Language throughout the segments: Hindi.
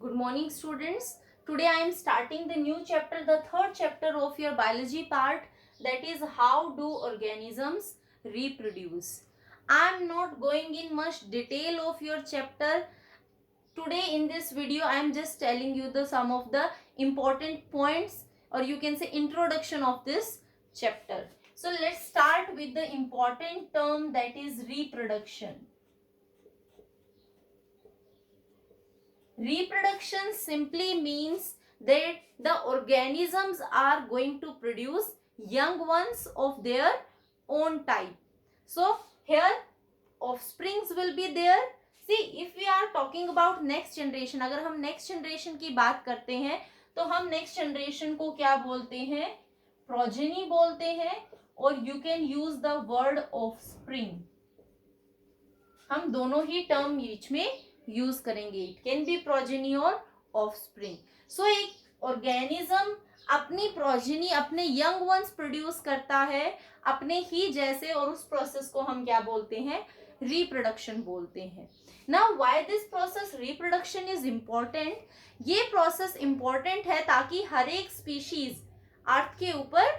Good morning, students. Today I am starting the new chapter, the third chapter of your biology part, that is how do organisms reproduce. I am not going in much detail of your chapter. Today in this video I am just telling you the some of the important points, or you can say introduction of this chapter. So let's start with the important term, that is reproduction. Reproduction simply means that the organisms are going to produce young ones of their own type. So here offsprings will be there. See, if we are talking about next generation, अगर हम next generation की बात करते हैं तो हम next generation को क्या बोलते हैं? Progeny बोलते हैं, और you can use the word offspring. हम दोनों ही टर्म बीच में यूज करेंगे. इट कैन बी प्रोजेनी और ऑफस्प्रिंग. सो एक ऑर्गेनिज्म अपनी प्रोजेनी, अपने यंग वंस प्रोड्यूस करता है अपने ही जैसे, और उस प्रोसेस को हम क्या बोलते हैं? रिप्रोडक्शन बोलते हैं. Now why this process reproduction is important? ये प्रोसेस इम्पोर्टेंट है ताकि हर एक स्पीशीज अर्थ के ऊपर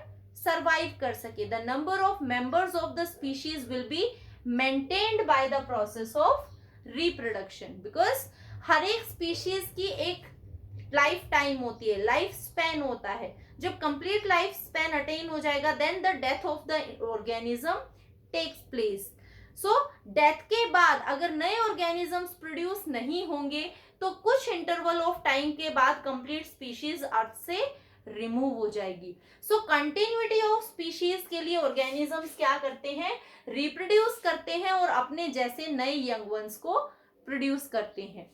सर्वाइव कर सके. The number of members of the species will be maintained by the process of reproduction, because हर एक स्पीशीज की एक लाइफ टाइम होती है, लाइफ स्पैन होता है. जब कंप्लीट लाइफ स्पैन अटेन हो जाएगा then the death of the organism takes place. So death के बाद अगर नए ऑर्गेनिजम्स प्रोड्यूस नहीं होंगे तो कुछ इंटरवल ऑफ टाइम के बाद कंप्लीट स्पीशीज अर्थ से रिमूव हो जाएगी. सो कंटिन्यूटी ऑफ स्पीशीज के लिए ऑर्गेनिजम्स क्या करते हैं? रिप्रोड्यूस करते हैं और अपने जैसे नए यंग वंस को प्रोड्यूस करते हैं.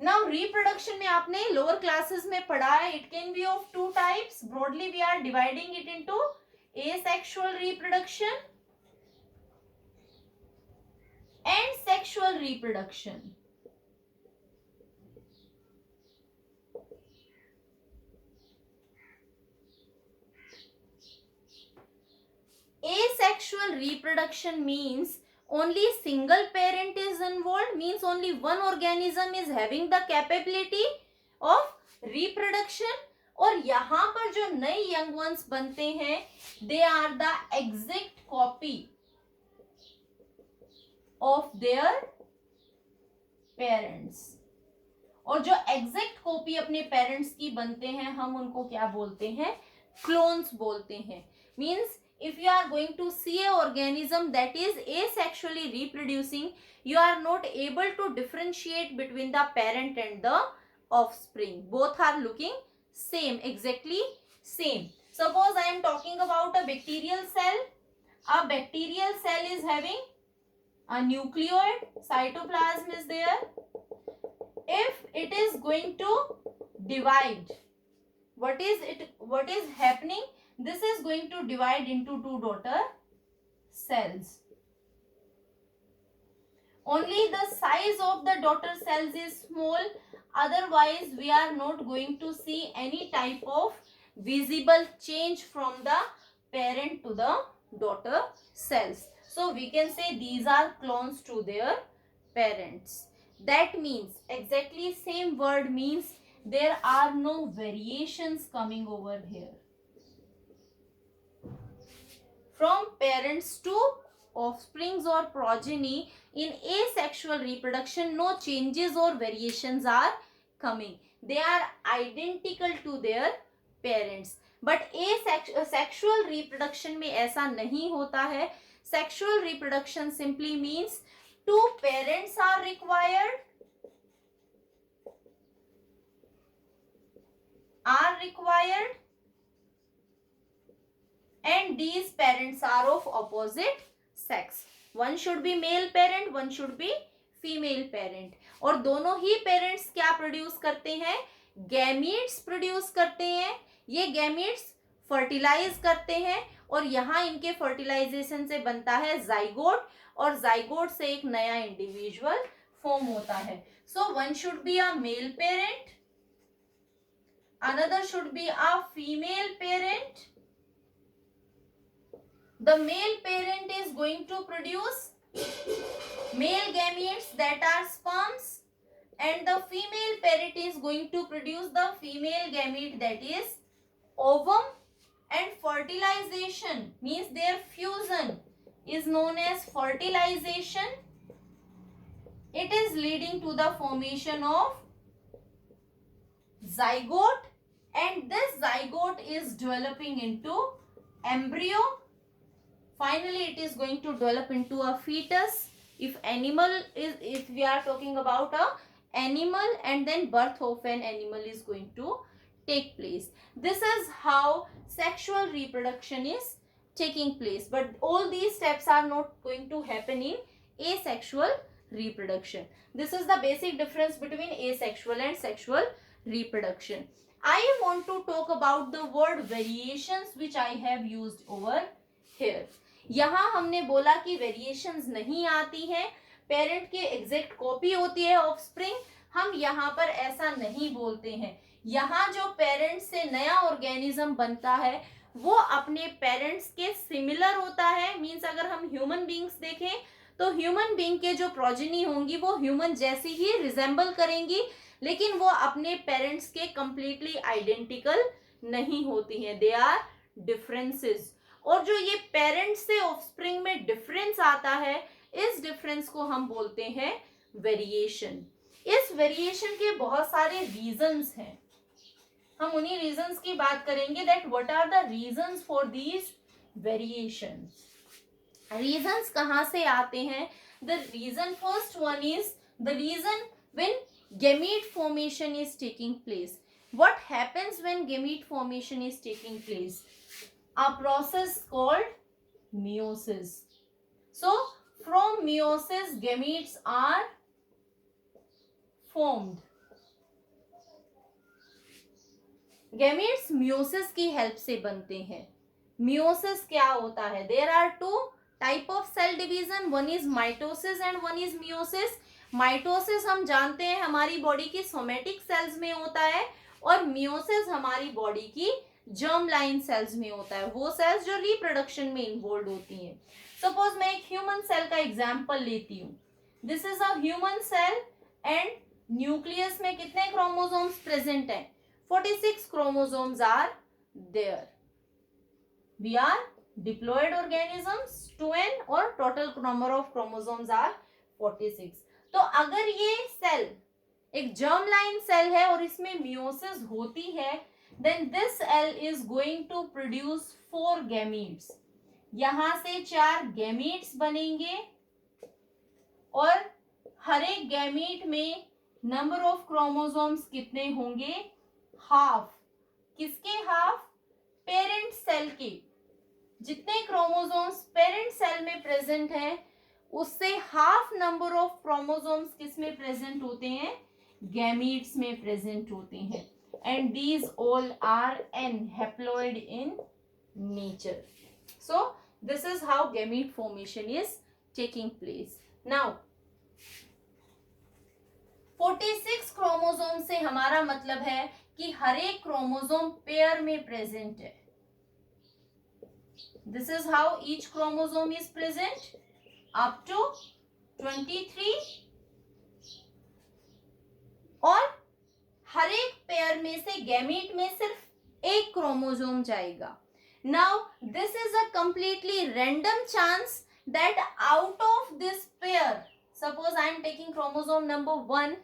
नाउ रिप्रोडक्शन में आपने लोअर क्लासेस में पढ़ा है. It can be of two types. Broadly we are dividing it into asexual reproduction and sexual reproduction. Asexual reproduction means only single parent is involved, means only one organism is having the capability of reproduction. और यहाँ पर जो नए young ones बनते हैं they are the exact copy of their parents. और जो exact copy अपने parents की बनते हैं हम उनको क्या बोलते हैं? Clones बोलते हैं. Means if you are going to see a organism that is asexually reproducing, you are not able to differentiate between the parent and the offspring. Both are looking same, exactly same. Suppose I am talking about a bacterial cell. A bacterial cell is having a nucleoid, cytoplasm is there. If it is going to divide, what is happening? This is going to divide into two daughter cells. Only the size of the daughter cells is small. Otherwise, we are not going to see any type of visible change from the parent to the daughter cells. So, we can say these are clones to their parents. That means, exactly same word means there are no variations coming over here. From parents to offsprings or progeny, in asexual reproduction no changes or variations are coming. They are identical to their parents. But sexual reproduction में ऐसा नहीं होता है. Sexual reproduction simply means two parents are required, and these parents are of opposite sex. One should be male parent, one should be female parent. और दोनों ही parents क्या produce करते हैं? Gametes produce करते हैं. ये gametes fertilize करते हैं और यहाँ इनके fertilization से बनता है zygote, और zygote से एक नया individual form होता है. So one should be a male parent, another should be a female parent. The male parent is going to produce male gametes, that are sperms, and the female parrot is going to produce the female gamete, that is ovum, and fertilization means their fusion is known as fertilization. It is leading to the formation of zygote, and this zygote is developing into embryo. Finally it is going to develop into a fetus. If we are talking about a animal, and then birth of an animal is going to take place. This is how sexual reproduction is taking place, but all these steps are not going to happen in asexual reproduction. This is the basic difference between asexual and sexual reproduction. I want to talk about the word variations which I have used over here. यहाँ हमने बोला कि वेरिएशंस नहीं आती हैं, पेरेंट के एग्जैक्ट कॉपी होती है ऑफस्प्रिंग. हम यहाँ पर ऐसा नहीं बोलते हैं. यहाँ जो पेरेंट से नया ऑर्गेनिज्म बनता है वो अपने पेरेंट्स के सिमिलर होता है. मीन्स अगर हम ह्यूमन बींग्स देखें तो ह्यूमन बींग के जो प्रोजेनी होंगी वो ह्यूमन जैसी ही रिजेंबल करेंगी, लेकिन वो अपने पेरेंट्स के कंप्लीटली आइडेंटिकल नहीं होती हैं. They are differences. और जो ये पेरेंट्स से ऑफस्प्रिंग में डिफरेंस आता है, इस डिफरेंस को हम बोलते हैं वेरिएशन. इस वेरिएशन के बहुत सारे रीजंस हैं. हम उन्हीं रीजंस की बात करेंगे that what are the reasons for these variations. Reasons कहाँ से आते हैं? The reason first one is the reason when gamete formation is taking place. What happens when gamete formation is taking place? A process called meiosis. So from meiosis gametes are formed. Gametes meiosis की हेल्प से बनते हैं. meiosis क्या होता है? There are two type of cell division. One is mitosis and one is meiosis. Mitosis हम जानते हैं हमारी बॉडी की सोमेटिक सेल्स में होता है, और मियोसिस हमारी बॉडी की जर्म लाइन सेल्स में होता है, वो सेल्स जो रिप्रोडक्शन में इन्वॉल्व होती हैं. सपोज मैं एक ह्यूमन सेल का एग्जांपल लेती हूँ. This is a human cell and nucleus में कितने क्रोमोसोम्स प्रेजेंट हैं? 46 chromosomes are there. We are diploid organisms 2n और total number of chromosomes are 46. तो अगर ये सेल एक जर्म लाइन सेल है और इसमें मियोसिस होती है, then this cell is going to produce 4 gametes. यहां से 4 गैमीट्स बनेंगे और हर एक गैमीट में नंबर ऑफ क्रोमोसोम्स कितने होंगे? हाफ. किसके हाफ? पेरेंट सेल के. जितने क्रोमोसोम्स पेरेंट सेल में प्रेजेंट हैं उससे हाफ नंबर ऑफ क्रोमोसोम्स किस में प्रेजेंट होते हैं? गैमीट्स में प्रेजेंट होते हैं. And these all are n haploid in nature. So this is how gamete formation is taking place. Now 46 chromosome से हमारा मतलब है कि हर एक क्रोमोसोम पेयर में प्रेजेंट है. This is how each chromosome is present up to 23, और हर एक पेयर में से गैमीट में सिर्फ एक क्रोमोसोम जाएगा. Now this is a completely random chance that out of this pair, suppose I am taking chromosome number 1,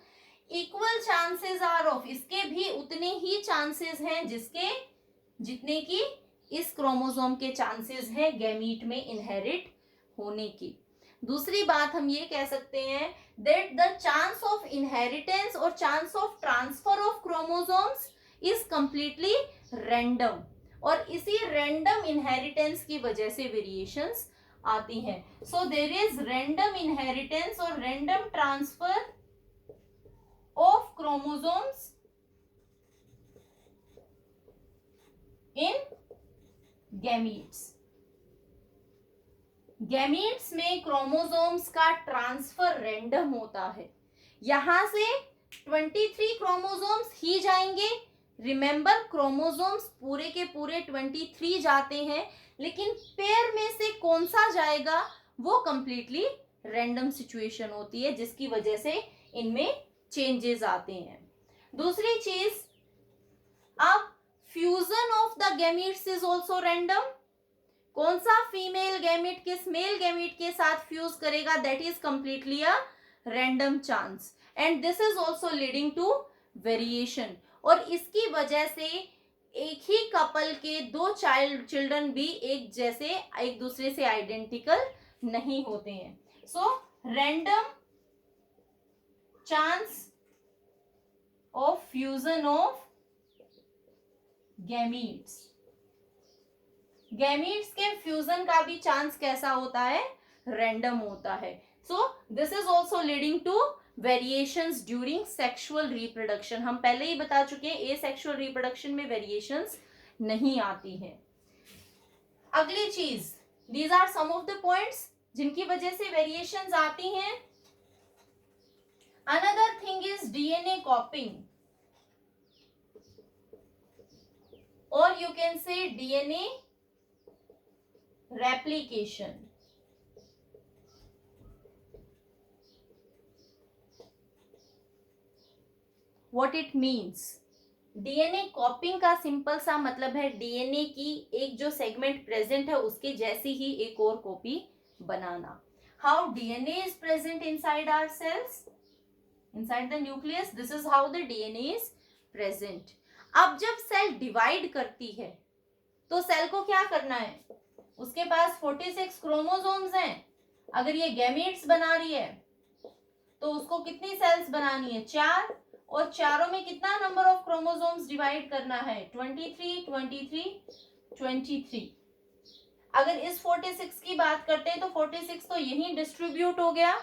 equal chances are of, इसके भी उतने ही चांसेस हैं जितने की इस क्रोमोसोम के चांसेस हैं गैमीट में इनहेरिट होने की. दूसरी बात हम ये कह सकते हैं that the chance of inheritance और chance of transfer of chromosomes is completely random, और इसी रैंडम इनहेरिटेंस की वजह से वेरिएशंस आती हैं. So there is random inheritance और random transfer of chromosomes in gametes. Gametes में क्रोमोसोम्स का ट्रांसफर रैंडम होता है. यहां से 23 क्रोमोसोम्स ही जाएंगे. रिमेंबर क्रोमोसोम्स पूरे के पूरे 23 जाते हैं, लेकिन पेयर में से कौन सा जाएगा वो कंप्लीटली रैंडम सिचुएशन होती है, जिसकी वजह से इनमें चेंजेस आते हैं। दूसरी चीज, अब fusion of the gametes is also random. कौन सा फीमेल गैमीट किस मेल गैमीट के साथ फ्यूज करेगा, that is completely a random chance, and this is also leading to variation. और इसकी वजह से एक ही कपल के दो चिल्ड्रन भी एक जैसे, एक दूसरे से आइडेंटिकल नहीं होते हैं। So random chance of fusion of gametes. Gametes के फ्यूजन का भी चांस कैसा होता है, रैंडम होता है। So this is also leading to variations during sexual reproduction. हम पहले ही बता चुके हैं एसेक्सुअल रिप्रोडक्शन में वेरिएशंस नहीं आती है। अगली चीज, these are some of the points जिनकी वजह से वेरिएशंस आती हैं। Another thing is DNA copying, और you can say DNA replication. What it means? DNA copying का सिंपल सा मतलब है डीएनए की एक जो सेगमेंट प्रेजेंट है उसके जैसी ही एक और कॉपी बनाना। How DNA is present inside our cells, inside the nucleus, this is how the DNA is present. अब जब सेल डिवाइड करती है तो सेल को क्या करना है, उसके पास 46 क्रोमोसोम्स हैं। अगर ये गैमीट्स बना रही है तो उसको कितनी सेल्स बनानी है, 4, और चारों में कितना नंबर ऑफ क्रोमोसोम्स डिवाइड करना है, 23, 23, 23। अगर इस 46 की बात करते हैं तो 46 तो यहीं डिस्ट्रीब्यूट हो गया,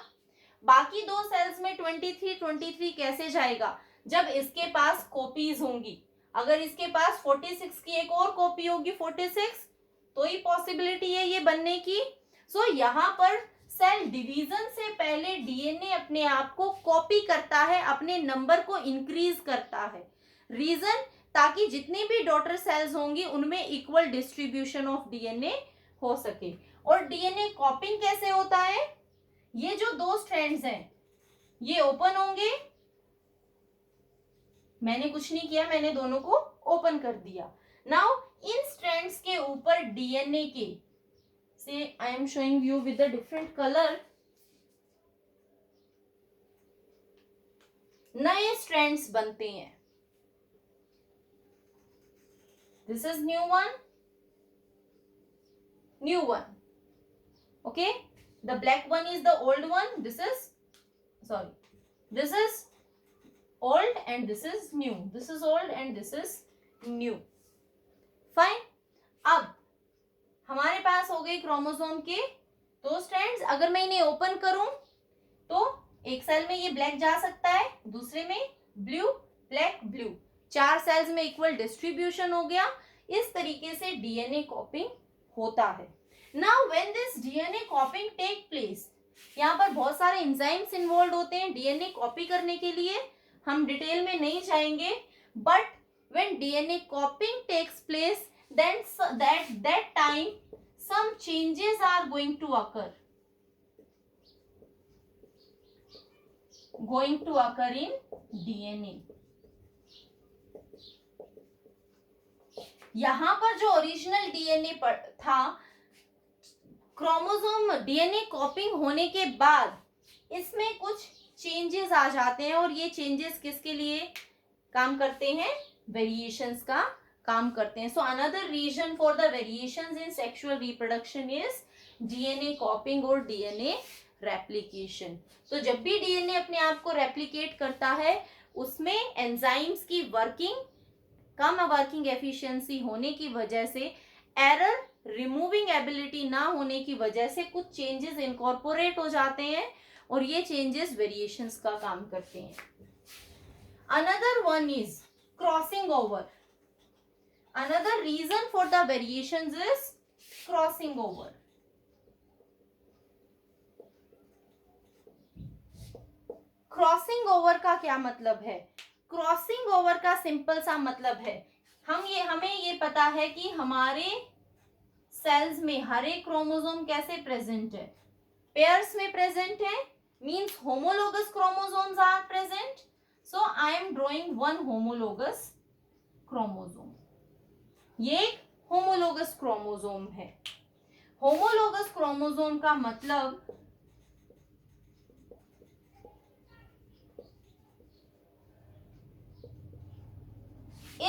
बाकी दो सेल्स में 23, 23 कैसे जाएगा, जब इसके पास कॉपीज होंगी। अगर इसके पास 46 की एक और कॉपी होगी 46, तो ही पॉसिबिलिटी है ये बनने की। सो यहाँ पर सेल डिवीजन से पहले डीएनए अपने आप को कॉपी करता है, अपने नंबर को इंक्रीज करता है। रीजन, ताकि जितनी भी डॉटर सेल्स होंगी उनमें इक्वल डिस्ट्रीब्यूशन ऑफ डीएनए हो सके। और डीएनए कॉपिंग कैसे होता है, ये जो दो स्ट्रैंड्स हैं ये ओपन होंगे, मैंने कुछ नहीं किया, मैंने दोनों को ओपन कर दिया। नाउ इन स्ट्रैंड्स के ऊपर डीएनए के, से I am showing you with the different colour, नए स्ट्रैंड्स बनते हैं। This is new one, new one, okay. The black one is the old one, this is, sorry, this is old and this is new, this is old and this is new, fine। अब हमारे पास हो गए क्रोमोसोम के दो स्ट्रैंड्स। अगर मैं इन्हें ओपन करूं तो एक सेल में ये ब्लैक जा सकता है, दूसरे में ब्लू, ब्लैक, ब्लू, 4 सेल्स में इक्वल डिस्ट्रीब्यूशन हो गया। इस तरीके से डीएनए कॉपिंग होता है। Now when this DNA copying take place, यहाँ पर बहुत सारे एंजाइम्स इन्वॉल्व होते हैं डीएनए कॉपी करने के लिए, हम डिटेल में नहीं जाएंगे। But when DNA copying takes place, then that time some changes are going to occur in DNA। यहां पर जो ओरिजिनल डीएनए था, क्रोमोसोम डीएनए कॉपिंग होने के बाद इसमें कुछ चेंजेस आ जाते हैं, और ये चेंजेस किसके लिए काम करते हैं, वेरिएशंस का काम करते हैं। So another reason for the variations in sexual reproduction is DNA copying और डीएनए रेप्लिकेशन। तो जब भी डीएनए अपने आप को रेप्लिकेट करता है उसमें एंजाइम्स की कम वर्किंग एफिशिएंसी होने की वजह से, एरर रिमूविंग एबिलिटी ना होने की वजह से कुछ चेंजेस इनकॉर्पोरेट हो जाते हैं, और ये चेंजेस वेरिएशंस का काम करते हैं। Another one is crossing over. Another reason for the variations is crossing over. Crossing over का क्या मतलब है, क्रॉसिंग ओवर का सिंपल सा मतलब है, हमें ये पता है कि हमारे सेल्स में हर एक क्रोमोसोम कैसे प्रेजेंट है, पेयर्स में प्रेजेंट है, means homologous chromosomes are present. So I am drawing one homologous chromosome. ये एक homologous chromosome है. homologous chromosome का मतलब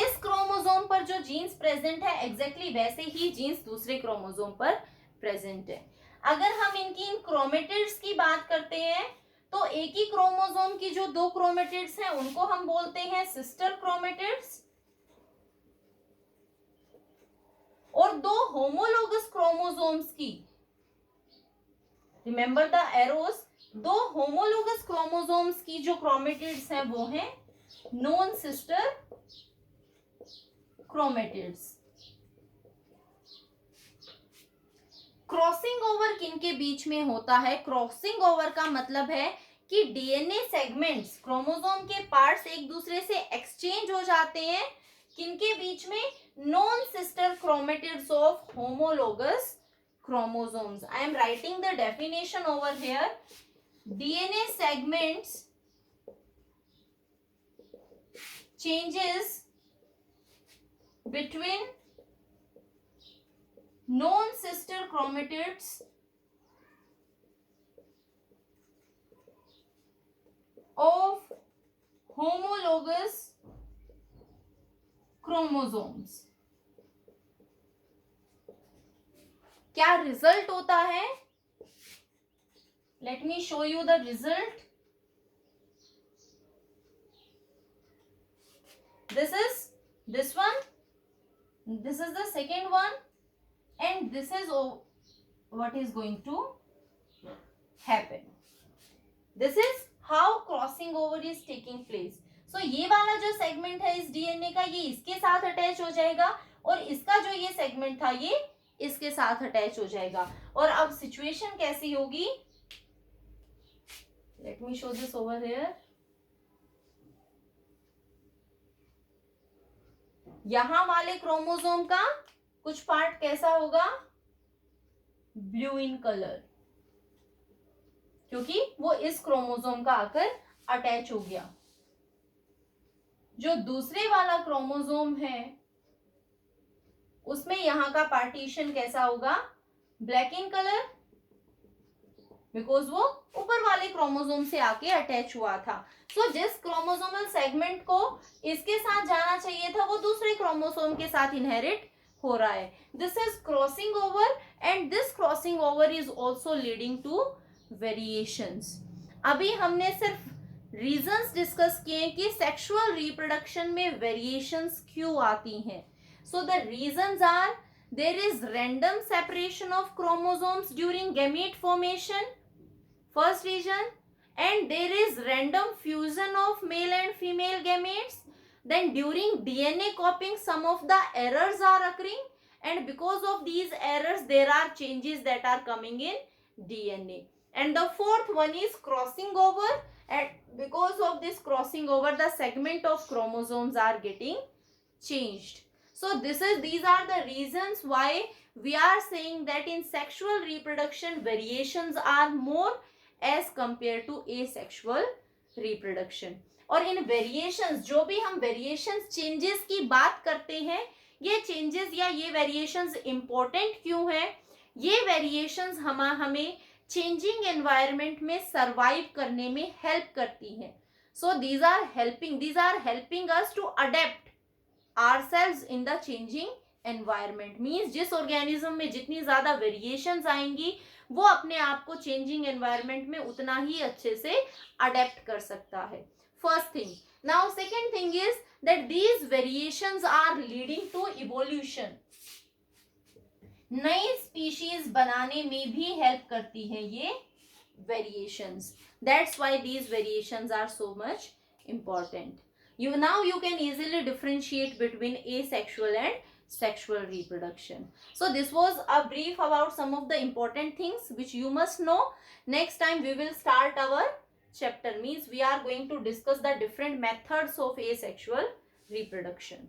इस क्रोमोसोम पर जो जीन्स प्रेजेंट है एग्जैक्टली वैसे ही जीन्स दूसरे क्रोमोसोम पर प्रेजेंट है. अगर हम इनकी इन क्रोमेटिड्स की बात करते हैं तो एक ही क्रोमोसोम की जो दो क्रोमेटिड्स हैं उनको हम बोलते हैं सिस्टर क्रोमेटिड्स, और दो होमोलोगस क्रोमोसोम्स की, रिमेंबर द एरोस, दो होमोलोगस क्रोमोसोम्स की जो क्रोमेटिड्स हैं वो हैं non sister chromatids. Crossing over किन के बीच में होता है? क्रॉसिंग ओवर का मतलब है कि डीएनए सेगमेंट्स, क्रोमोसोम के पार्ट्स एक दूसरे से एक्सचेंज हो जाते हैं. किनके बीच में? Non sister chromatids of homologous chromosomes. I am writing the definition over here. DNA segments changes between non-sister chromatids of homologous chromosomes. क्या रिजल्ट होता है? Let me show you the result. This is this one, this is the second one, and this is what is going to happen. This is how crossing over is taking place. So ये वाला जो सेगमेंट है इस डीएनए का ये इसके साथ अटैच हो जाएगा और इसका जो ये सेगमेंट था ये इसके साथ अटैच हो जाएगा. और अब सिचुएशन कैसी होगी? Let me show this over here. यहां वाले क्रोमोसोम का कुछ पार्ट कैसा होगा? ब्लू इन कलर, क्योंकि वो इस क्रोमोसोम का आकर अटैच हो गया. जो दूसरे वाला क्रोमोसोम है उसमें यहां का पार्टीशन कैसा होगा? ब्लैक इन कलर, बिकॉज वो ऊपर वाले क्रोमोसोम से आके अटैच हुआ था. सो जिस क्रोमोसोमल सेगमेंट को इसके साथ जाना चाहिए था वो दूसरे क्रोमोसोम के साथ इनहेरिट हो रहा है. This is crossing over and this crossing over is also leading to variations. अभी हमने सिर्फ रीजंस डिस्कस किए कि सेक्सुअल रिप्रोडक्शन में वेरिएशंस क्यों आती हैं. So the reasons are there is random separation of chromosomes during gamete formation, first reason, and there is random fusion of male and female gametes. Then during DNA copying some of the errors are occurring, and because of these errors there are changes that are coming in DNA. And the fourth one is crossing over, and because of this crossing over the segment of chromosomes are getting changed. So these are the reasons why we are saying that in sexual reproduction variations are more as compared to asexual reproduction. और इन variations, जो भी हम variations changes की बात करते हैं, ये changes या ये variations important क्यों हैं? ये variations हमें changing environment में survive करने में help करती हैं. So these are helping us to adapt ourselves in the changing environment. Means जिस organism में जितनी ज़्यादा variations आएंगी वो अपने आप को changing environment में उतना ही अच्छे से adapt कर सकता है. First thing. Now second thing is that these variations are leading to evolution. नई species बनाने में भी help करती हैं ये variations. That's why these variations are so much important. Now you can easily differentiate between asexual and sexual reproduction. So this was a brief about some of the important things which you must know. Next time we will start our chapter, means we are going to discuss the different methods of asexual reproduction.